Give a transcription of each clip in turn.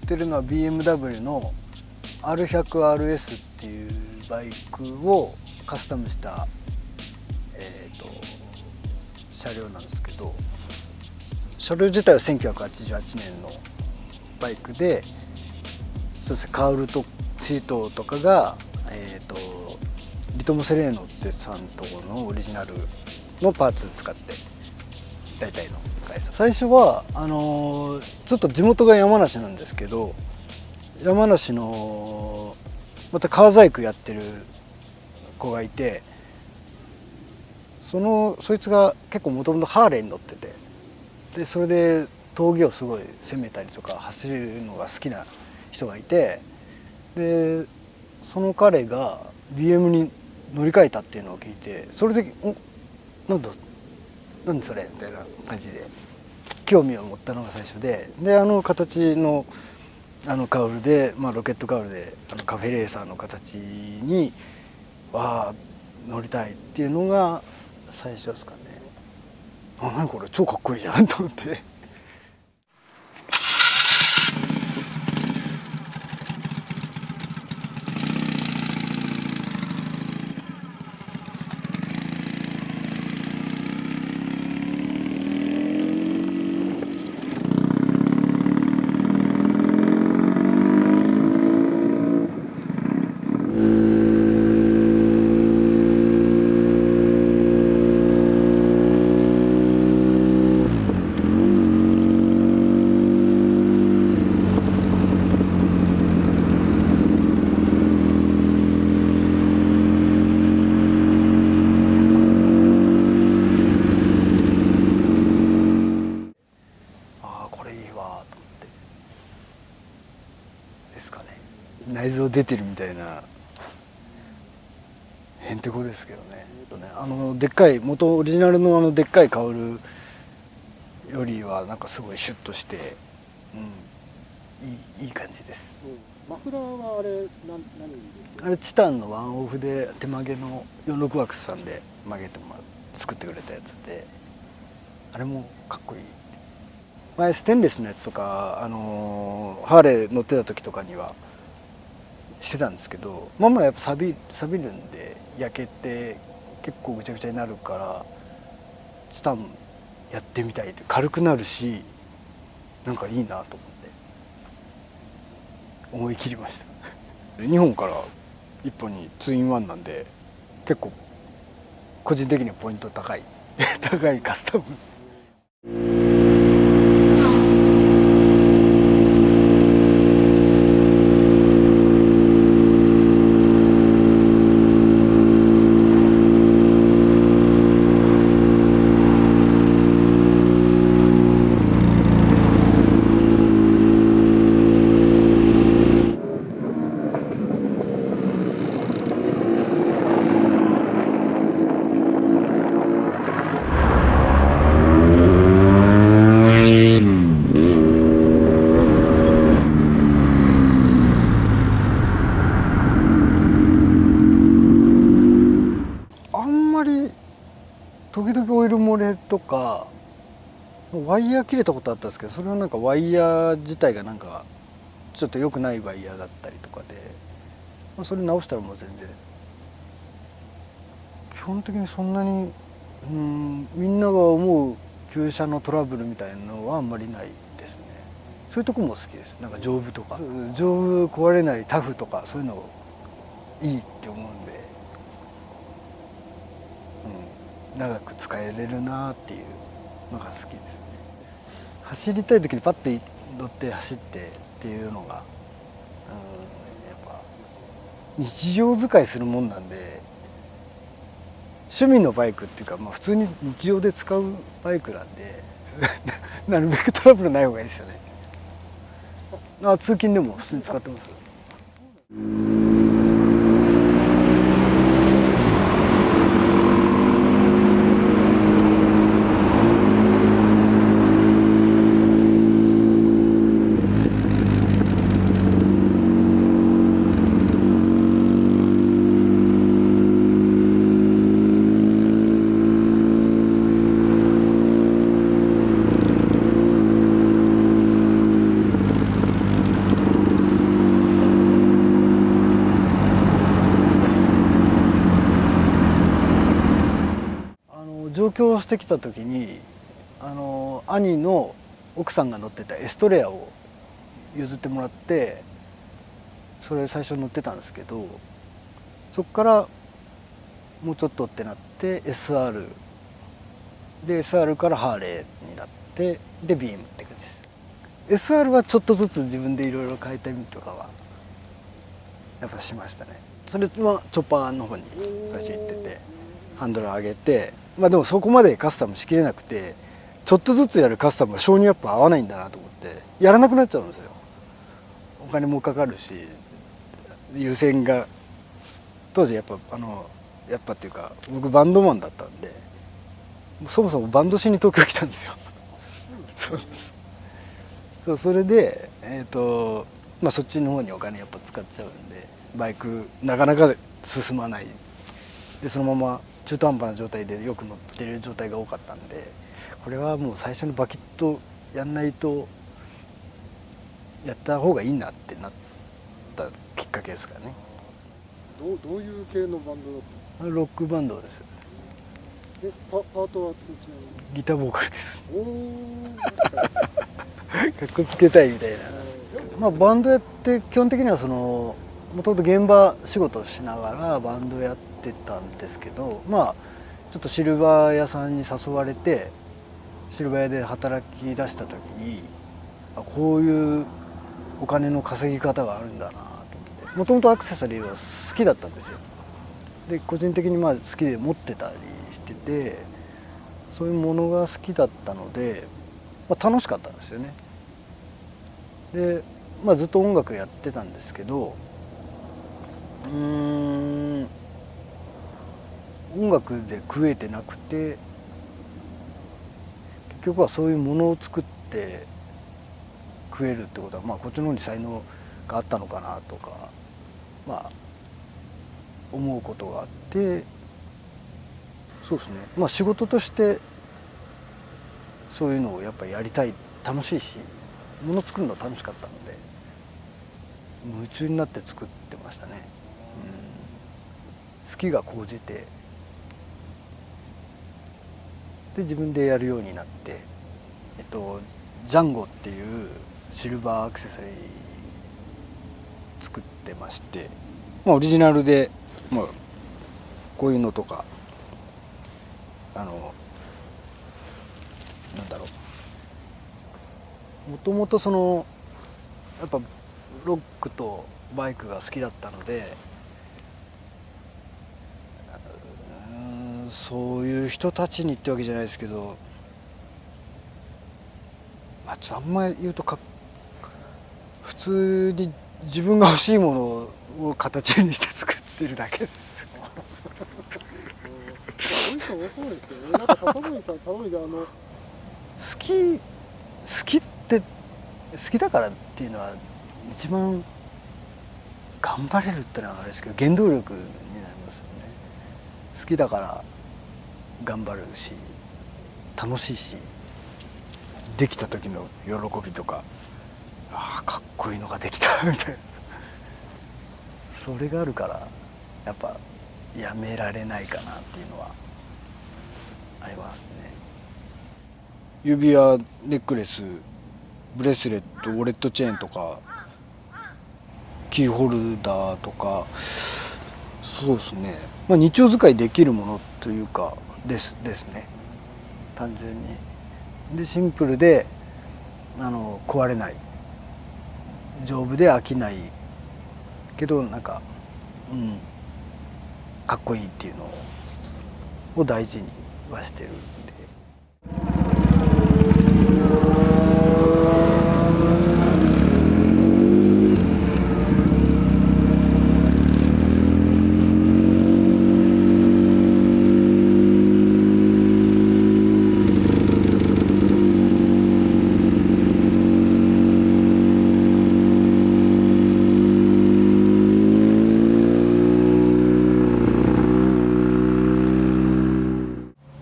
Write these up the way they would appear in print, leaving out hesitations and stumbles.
ってるのは BMW の R100RS っていうバイクをカスタムした、車両なんですけど、車両自体は1988年のバイクで、そうですね、カウルとシートとかが、リトモ・セレーノってさんとこのオリジナルのパーツ使って大体の会社。最初はちょっと地元が山梨なんですけど、山梨のまた革細工やってる子がいて、そいつが結構もともとハーレーに乗ってて、でそれで峠をすごい攻めたりとか走るのが好きな人がいて、でその彼が BM に乗り換えたっていうのを聞いて、それでなんだそれみたいな感じで興味を持ったのが最初で、あの形のカウルで、ロケットカウルでカフェレーサーの形に乗りたいっていうのが最初ですかね。何これ超かっこいいじゃんと思って。ですかね。内臓出てるみたいなへんてこですけどね。でっかい元オリジナルのでっかいカウルよりはなんかすごいシュッとして、いい感じです。マフラーはあれチタンのワンオフで手曲げの46ワックスさんで曲げて作ってくれたやつで、あれもかっこいい。前ステンレスのやつとか、ハーレー乗ってた時とかにはしてたんですけど、やっぱ錆びるんで焼けて結構ぐちゃぐちゃになるから、チタンやってみたいって、軽くなるしなんかいいなと思って思い切りました。2本から1本にツインワンなんで、結構個人的にはポイント高い高いカスタム。時々オイル漏れとかワイヤー切れたことあったんですけど、それはなんかワイヤー自体がなんかちょっと良くないワイヤーだったりとかで、それ直したらもう全然基本的にそんなにみんなが思う旧車のトラブルみたいなのはあんまりないですね。そういうとこも好きです。なんか丈夫とか丈夫、壊れないタフとかそういうのいいって思うんで、長く使えれるなっていうのが好きですね。走りたい時にパッて乗って走ってっていうのが、やっぱ日常使いするもんなんで、趣味のバイクっていうか、普通に日常で使うバイクなんでなるべくトラブルない方がいいですよね。通勤でも普通に使ってます。上京してきた時に兄の奥さんが乗ってたエストレアを譲ってもらって、それ最初乗ってたんですけど、そこからもうちょっとってなって SR で SR からハーレーになってでビームって感じです。 SR はちょっとずつ自分でいろいろ変えたりとかはやっぱしましたね。それはチョッパーの方に最初行っててハンドル上げて、まあでもそこまでカスタムしきれなくて、ちょっとずつやるカスタムは性にやっぱ合わないんだなと思ってやらなくなっちゃうんですよ。お金もかかるし、優先が当時やっぱやっぱっていうか僕バンドマンだったんで、そもそもバンドしに東京来たんですよ。そうです。そう、それでまあそっちの方にお金やっぱ使っちゃうんで、バイクなかなか進まないで、そのまま中途半端な状態でよく乗ってる状態が多かったんで、これはもう最初にバキッとやんないとやった方がいいなってなったきっかけですかね。どういう系のバンドだったの？ロックバンドです。パートはちなみにギターボーカルです。おーかっこつけたいみたいな。まあバンドやって基本的にはもともと現場仕事をしながらバンドやってたんですけど、まあちょっとシルバー屋さんに誘われてシルバー屋で働き出した時に、こういうお金の稼ぎ方があるんだなと思って、もともとアクセサリーは好きだったんですよ。で個人的にまあ好きで持ってたりしてて、そういうものが好きだったので、まあ、楽しかったんですよね。で、まあ、ずっと音楽やってたんですけど、音楽で食えてなくて、結局はそういうものを作って食えるってことは、まあこっちの方に才能があったのかなとか、まあ思うことがあって、そうですね、まあ仕事としてそういうのをやっぱりやりたい、楽しいし、もの作るの楽しかったので夢中になって作ってましたね。好きが高じて、で自分でやるようになって、ジャンゴっていうシルバーアクセサリー作ってまして、まあ、オリジナルで、まあ、こういうのとかなんだろう、もともとやっぱロックとバイクが好きだったので、そういう人たちにってわけじゃないですけど、まあ、ちょっとあんまり言うと普通に自分が欲しいものを形にして作ってるだけです。そういう人多そうですけどね。なんか笹森さん好きって好きだからっていうのは一番頑張れるってのはあれですけど原動力になりますよね。好きだから頑張るし楽しいし、できた時の喜びとか、ああかっこいいのができたみたいな、それがあるからやっぱやめられないかなっていうのはありますね。指輪、ネックレス、ブレスレット、ウォレットチェーンとかキーホルダーとか、そうですね、まあ、日常使いできるものというかですね、単純に。でシンプルで壊れない、丈夫で飽きないけどなんか、かっこいいっていうのを大事にはしてるんで。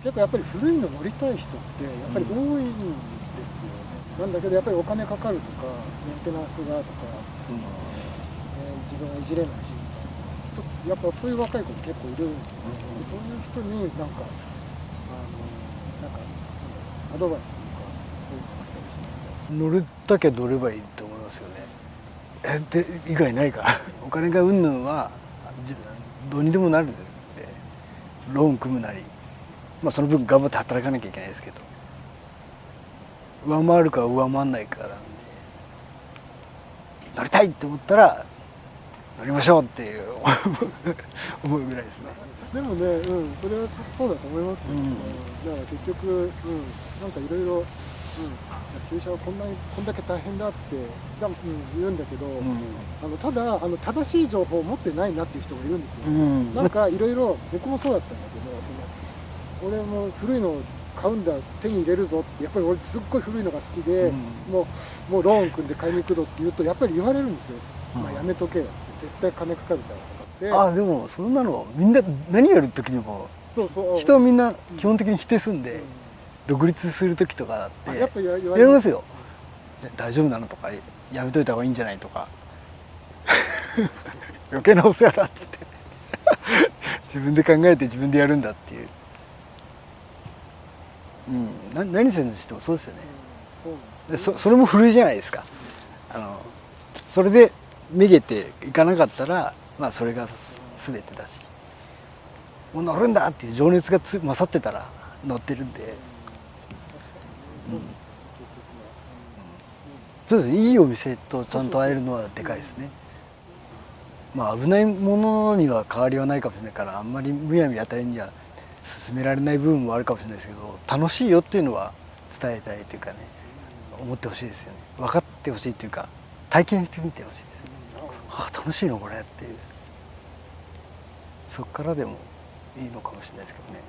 結構やっぱり古いの乗りたい人ってやっぱり多いんですよね。なんだけどやっぱりお金かかるとかメンテナンスがとか、自分はいじれないしみたいな人、やっぱそういう若い子結構いるんですよ。そういう人になんかアドバイスとかそういうのあったりしますか？乗るだけ乗ればいいと思いますよね。で以外ないからお金がうんぬんはどうにでもなるんで、ローン組むなり、まあその分頑張って働かなきゃいけないですけど、上回るか上回んないかなんで、乗りたいって思ったら乗りましょうっていう思うぐらいですね。でもね、それはそうだと思いますよ、だから結局、なんかいろいろ、旧車はこんだけ大変だって言うんだけど、ただ正しい情報を持ってないなっていう人がいるんですよ、なんかいろいろ僕もそうだったんだけど、俺も古いの買うんだ、手に入れるぞって、やっぱり俺すっごい古いのが好きで、もうローン組んで買いに行くぞって言うとやっぱり言われるんですよ、やめとけよって、絶対金かかるからとかって。でもそんなのみんな何やる時にも人はみんな基本的に否定するんで、独立する時とかだってやっぱ言われやりますよ。大丈夫なのとか、やめといた方がいいんじゃないとか余計なお世話だって言って自分で考えて自分でやるんだっていう、何するにしてもそうですよね。そうなんですでそれも古いじゃないですか。それでめげていかなかったら、まあそれが全てだし、もう乗るんだっていう情熱が勝ってたら乗ってるんで、そうですね、いいお店とちゃんと会えるのはでかいですね。まあ危ないものには変わりはないかもしれないから、あんまりむやみやたりには進められない部分もあるかもしれないですけど、楽しいよっていうのは伝えたいというかね、思ってほしいですよね。分かってほしいというか、体験してみてほしいですよね。楽しいのこれっていう、そっからでもいいのかもしれないですけどね。